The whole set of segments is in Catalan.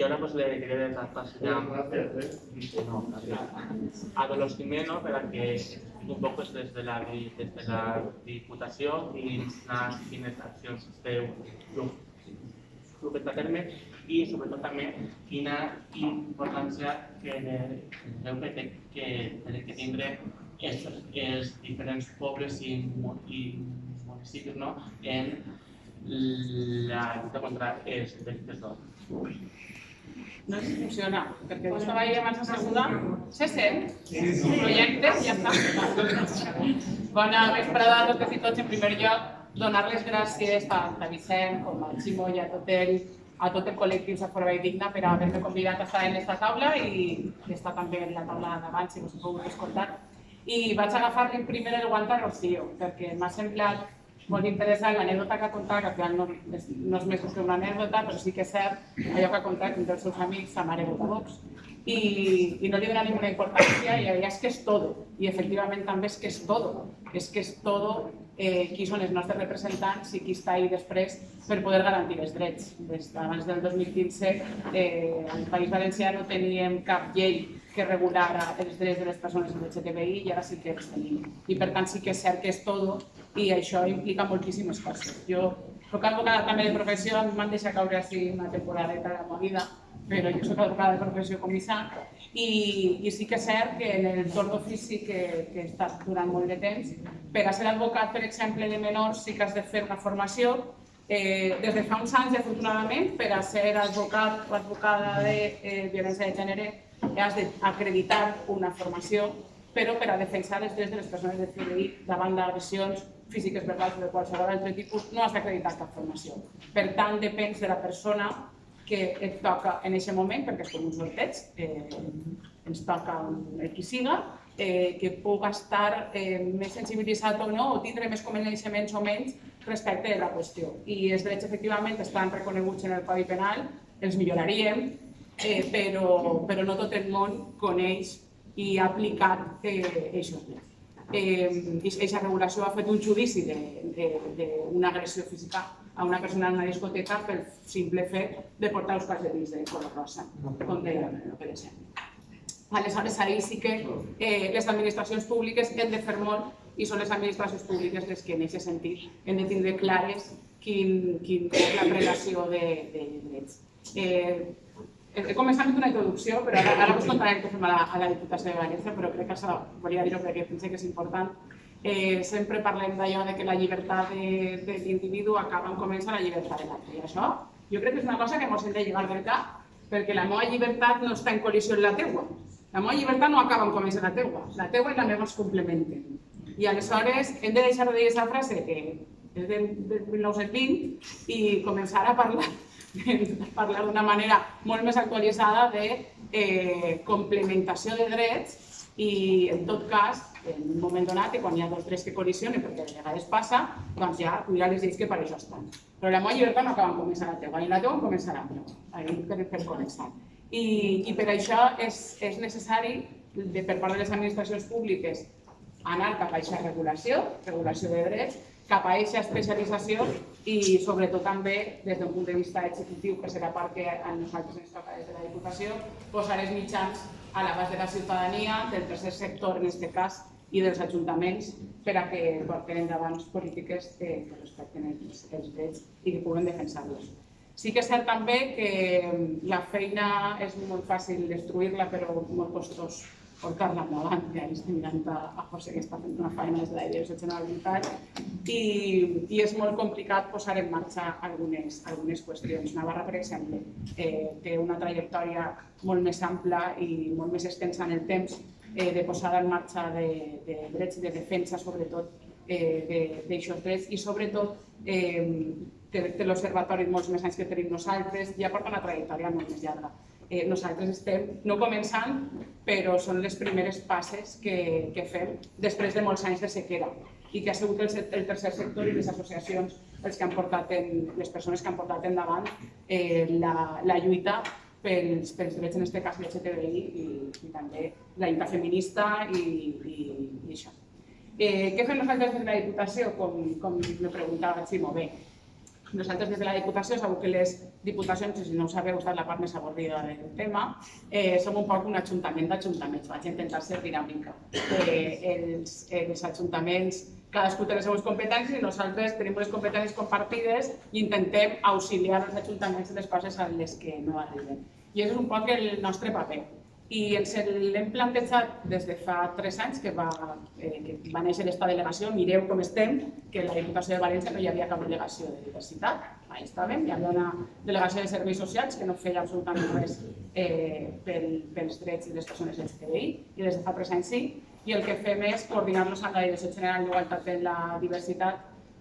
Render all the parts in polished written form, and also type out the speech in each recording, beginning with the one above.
Y ahora pues le quería dar paso ya a Dolors Jimeno para que un poco des de la Diputació i quines accions esteu duent a terme i sobretot també quina importància creu que tenen que tindre els diferents pobles i municipis en la lluita contra els delictes d'odi. No sé si funciona, perquè estava ahí abans de saludar. Se sent? Projectes, ja està. Bona vesprada a totes i tots. En primer lloc, donar les gràcies tant a Vicent com al Ximo i a tot el col·lectiu Fora i Digna per haver-me convidat a estar en aquesta taula i estar també en la taula d'abans, si us heu pogut escoltar. I vaig agafar-li primer el guant a Rocío, perquè m'ha semblat molt interessant l'anècdota que ha contat, que al final no és més que una anècdota, però sí que és cert allò que ha contat entre els seus amics, sa mare vota Vox, i no li dona ninguna importància i és que és todo, i efectivament també és que és todo qui són els nostres representants i qui està ahí després per poder garantir els drets. Abans del 2015 al País Valencià no teníem cap llei que regulara els drets de les persones LGTBI i ara sí que els tenim. I per tant sí que és cert que és todo i això implica moltíssimes coses. Jo soc advocada també de professió, m'han deixat caure així una temporadeta de la meva vida, però jo soc advocada de professió comissar i sí que és cert que en el torn d'ofici que he estat durant molt de temps, per a ser advocat, per exemple, de menors sí que has de fer una formació des de fa uns anys, afortunadament, per a ser advocat o advocada de violència de gènere has d'acreditar una formació, però per a defensar els drets de les persones LGTBI davant d'agressions físiques, verbals o de qualsevol altre tipus, no has d'acreditar cap formació. Per tant, depèn de la persona que et toca en aquest moment, perquè és com un sorteig, ens toca el qui siga, que pugui estar més sensibilitzat o no, o tindre més coneixements o menys respecte de la qüestió. I els drets, efectivament, estan reconeguts en el Codi Penal, els milloraríem, però no tot el món coneix i ha aplicat aquests drets. Aquesta regulació ha fet un judici d'una agressió física a una persona en una discoteca pel simple fet de portar els calcetins de color rosa, com deia, per exemple. Aleshores, ahir sí que les administracions públiques hem de fer molt i són les administracions públiques les que en aquest sentit hem de tindre clares quina és la relació de drets. He començat amb una introducció, però ara us contaré què fem a la Diputació de València, però crec que això volia dir-ho perquè penso que és important. Sempre parlem d'allò que la llibertat de l'individu acaba on comença la llibertat de l'altre. I això jo crec que és una cosa que ens hem de lligar del cap, perquè la meva llibertat no està en col·lisió amb la teua. La meva llibertat no acaba on comença la teua i la meva es complementen. I aleshores hem de deixar de dir aquesta frase que és del 1920 i començar a parlar d'una manera molt més actualitzada de complementació de drets i, en tot cas, en un moment donat, quan hi ha dos drets que col·lisionen, perquè de vegades passa, doncs ja cuidar les lleis que per això estan. Però la meva llibertat no acaba en començar la teua, ni la teua en començarà, per començar. I per això és necessari, per part de les administracions públiques, anar cap a aquesta regulació de drets, cap a aquesta especialització i sobretot també des d'un punt de vista executiu, que serà part que a nosaltres ens toca des de la Diputació, posar els mitjans a l'abast de la ciutadania, del tercer sector en aquest cas i dels ajuntaments per a que porten endavant polítiques que respecten els drets i que puguen defensar-los. Sí que és cert també que la feina és molt fàcil destruir-la, però molt costós portar-la endavant. Ja estic mirant a José, que està fent una feina des de la Direcció General i és molt complicat posar en marxa algunes qüestions. Navarra, per exemple, té una trajectòria molt més ampla i molt més extensa en el temps de posada en marxa de drets i de defensa, sobretot, d'aixòs drets i, sobretot, té l'Observatori molts més anys que tenim nosaltres, ja porta una trajectòria molt més llarga. Nosaltres estem no començant, però són les primeres passes que fem després de molts anys de sequera i que ha sigut el tercer sector i les associacions les persones que han portat endavant la lluita pels drets, en aquest cas LGTBI, i també la lluita feminista i això. Què fem nosaltres des de la Diputació? Com me preguntava el Ximo, bé, Nosaltres des de la Diputació, segur que les diputacions, si no ho sabeu, ha estat la part més avorrida del tema, som un poc un ajuntament d'ajuntaments, vaig intentar ser dinàmica. Els ajuntaments, cadascú té les seves competències i nosaltres tenim les competències compartides i intentem auxiliar els ajuntaments en les coses a les que no arriben. I això és un poc el nostre paper. I ens l'hem plantejat des de fa 3 anys que va néixer aquesta delegació. Mireu com estem, que a la Diputació de València no hi havia cap delegació de diversitat. Ahí estàvem, hi havia una delegació de serveis socials que no feia absolutament res pels drets de les persones LGTBI i des de fa 3 anys sí. I el que fem és coordinar-nos amb la Direcció General d'Igualtat de la Diversitat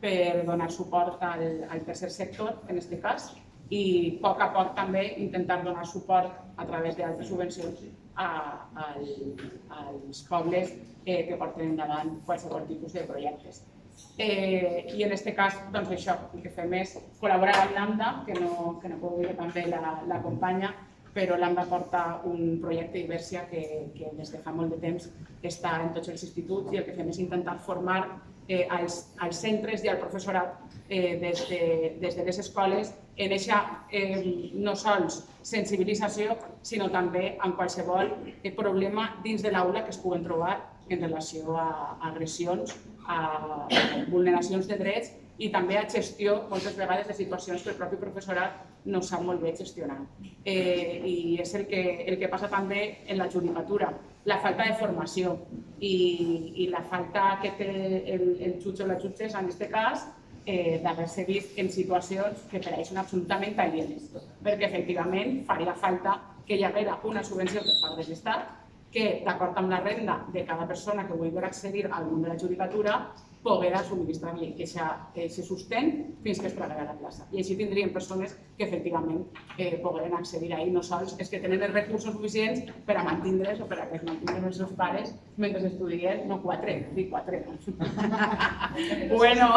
per donar suport al tercer sector, en aquest cas, i a poc també intentar donar suport a través d'altres subvencions als pobles que porten endavant qualsevol tipus de projectes. I en aquest cas, doncs això, el que fem és col·laborar amb l'AMDA, que no puc dir que també l'acompanya, però l'AMDA porta un projecte d'Iversia que des de fa molt de temps està en tots els instituts i el que fem és intentar formar als centres i al professorat des de les escoles en aquesta no sols sensibilització, sinó també en qualsevol problema dins de l'aula que es puguen trobar en relació a agressions, a vulneracions de drets i també a gestió, moltes vegades, de situacions que el propi professorat no sap molt bé gestionar. I és el que passa també en la judicatura, la falta de formació i la falta que té el jutge o la jutgessa, en aquest cas, d'haver-se vist en situacions que per a ells són absolutament alienes, perquè efectivament faria falta que hi haguera una subvenció per part de l'Estat que, d'acord amb la renda de cada persona que vulgui accedir al món de la judicatura, poguera subministrar-li aquest sostén fins que es tragarà la plaça. I així tindríem persones que efectivament pogueren accedir ahí, no sols els que tenen els recursos suficients per a mantindre's o per a que es mantindren els seus pares mentre estudien, no 4, dic 4. Bueno,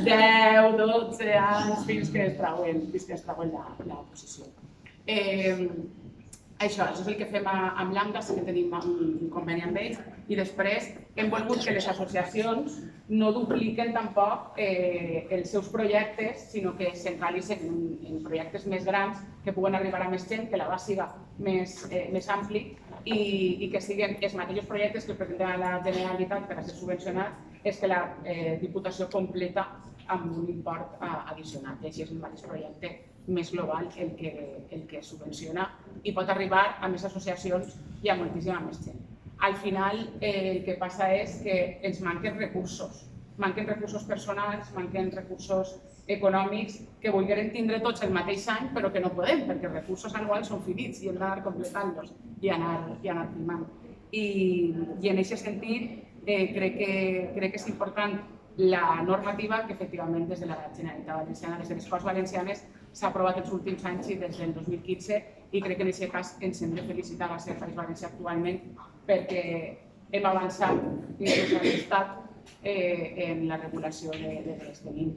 10, 12 anys fins que es trauen la posició. Això és el que fem amb l'AMDA, sí que tenim un conveni amb ells, i després hem volgut que les associacions no dupliquen tampoc els seus projectes, sinó que es centralitzen en projectes més grans, que puguen arribar a més gent, que l'abast siga més ampli i que siguin els mateixos projectes que presenten a la Generalitat per a ser subvencionats, és que la Diputació completa amb un import addicional. I així és un mateix projecte més global el que subvenciona i pot arribar a més associacions i a moltíssima més gent. Al final el que passa és que ens manquen recursos personals, manquen recursos econòmics que volgueren tindre tots el mateix any però que no podem perquè els recursos anuals són finits i hem d'anar completant-los i anar primant. I en aquest sentit crec que és important la normativa que efectivament des de la Generalitat Valenciana, des de les Corts Valencianes, s'ha aprovat els últims anys i des del 2015 i crec que en aquest cas ens hem de felicitar a ser País Valencià actualment perquè hem avançat inclús a l'Estat en la regulació de drets. Tenim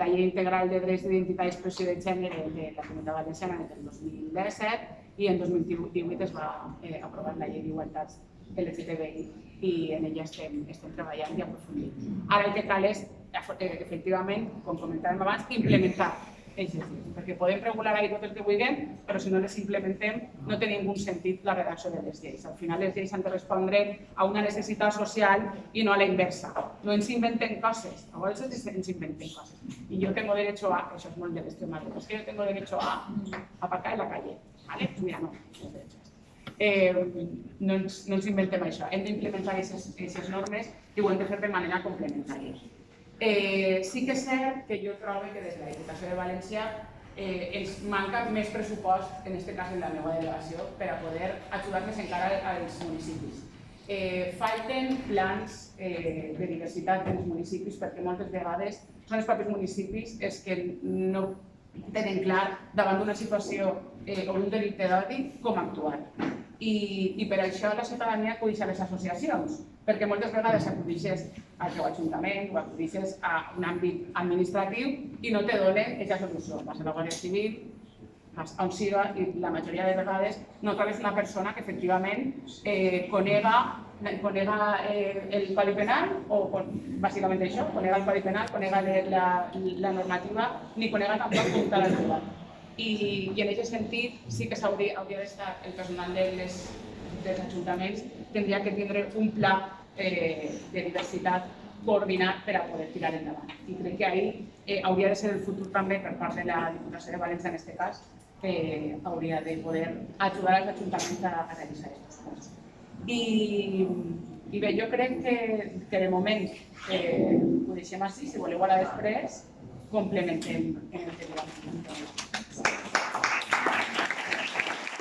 la Llei Integral de Drets d'Identitat i Expressió de Gènere de la Comunitat Valenciana del 2017 i en 2018 es va aprovar la Llei d'Igualtats LGTBI i en ella estem treballant i aprofundint. Ara el que cal és, efectivament, com comentàvem abans, implementar aquestes lleis, perquè podem regular ahí tot el que vulguem, però si no les implementem no té ningú sentit la redacció de les lleis. Al final les lleis han de respondre a una necessitat social i no a la inversa. No ens inventem coses, a vegades ens inventem coses. Y yo tengo derecho a, eso es muy del Extremadura, es que yo tengo derecho a aparcar en la calle, ¿vale? Pues mira, no tienes derecho a esto. No ens inventem això, hem d'implementar aquestes normes i ho hem de fer de manera complementària. Sí que és cert que jo trobo que des de la Diputació de València ens manca més pressupost, en aquest cas en la meva delegació, per a poder ajudar més encara als municipis. Falten plans de diversitat en els municipis perquè moltes vegades són els propis municipis els que no tenen clar davant d'una situació o un delicte d'odi com actuar. I per això la ciutadania acudeix a les associacions, perquè moltes vegades acudeixes al teu ajuntament o acudeixes a un àmbit administratiu i no te donen aquesta solució. Vas a la Guàrdia Civil, on siga, i la majoria de vegades no trobes una persona que efectivament conega el Codi Penal, o bàsicament això, conega el Codi Penal, conega la normativa, ni conega tampoc com cal actuar. I en aquest sentit sí que hauria d'estar el personal dels ajuntaments, tindria que tindre un pla de diversitat coordinat per a poder tirar endavant. I crec que ahir hauria de ser el futur també per part de la Diputació de València, en aquest cas, hauria de poder ajudar els ajuntaments a realitzar aquestes coses. I bé, jo crec que de moment ho deixem així, si voleu ara després complementem en el que volem.